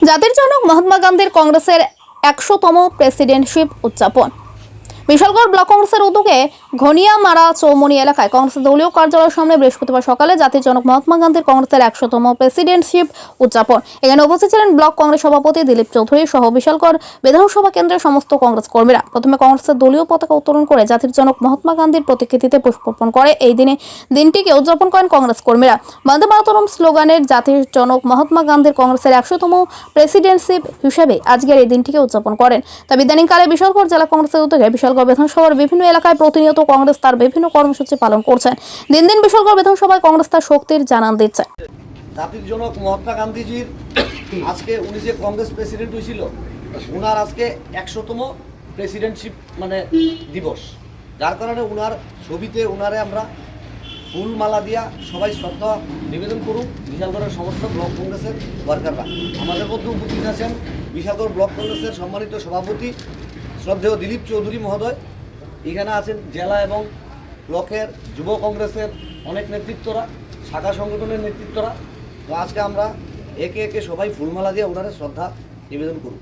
জাতির জনক মহাত্মা গান্ধীর কংগ্রেসের ১০০তম প্রেসিডেন্টশিপ উদযাপন। বিশালগড় ব্লক কংগ্রেসের উদ্যোগে ঘনিয়ামারা চৌমনি এলাকায় কংগ্রেসের দলীয় কার্যালয়ের সামনে বৃহস্পতিবার সকালে জাতির জনক মহাত্মা গান্ধীর কংগ্রেসের ১০০তম প্রেসিডেন্টশিপ উদযাপন। এখানে উপস্থিত ছিলেন ব্লক কংগ্রেস সভাপতি দিলীপ চৌধুরী সহ বিশালগড় বিধানসভা কেন্দ্রের সমস্ত কংগ্রেস কর্মীরা। প্রথমে কংগ্রেসের দলীয় পতাকা উত্তোলন করে জাতির জনক মহাত্মা গান্ধীর প্রতিকৃতিতে পুষ্পার্পণ করে এই দিনটিকে উদযাপন করেন কংগ্রেস কর্মীরা। বন্দে মাতরম স্লোগানের জাতির জনক মহাত্মা গান্ধীর কংগ্রেসের ১০০তম প্রেসিডেন্টশিপ হিসেবে আজকের এই দিনটিকে উদযাপন করেন। তবে ইদানিংকালে বিশালগড় জেলা কংগ্রেসের উদ্যোগে বিশালগড় বিধানসভার বিভিন্ন এলাকায় প্রতিনিয়ত কংগ্রেস তার বিভিন্ন কর্মসূচি পালন করছেন। দিন দিন বিশালগড় বিধানসভায় কংগ্রেস তার শক্তির জানান দিচ্ছে। জাতির জনক মহাত্মা গান্ধীজির আজকে উনি যে কংগ্রেস প্রেসিডেন্ট হয়েছিল, উনার আজকে ১০০তম প্রেসিডেন্টশিপ দিবস, যার কারণে উনার ছবিতে উনারে আমরা ফুলমালা দিয়া সবাই শ্রদ্ধা নিবেদন করুন। বিশালগড়ের সমস্ত ব্লক কংগ্রেসের ওয়ার্কাররা আমাদের মধ্যে উপস্থিত আছেন। বিশালগড় ব্লক কংগ্রেসের সম্মানিত সভাপতি শ্রদ্ধেয় দিলীপ চৌধুরী মহোদয়, এখানে আছেন জেলা এবং ব্লকের যুব কংগ্রেসের অনেক নেতৃত্বরা, শাখা সংগঠনের নেতৃত্বরা। তো আজকে আমরা একে একে সবাই ফুলমালা দিয়ে ওনারা শ্রদ্ধা নিবেদন করুন।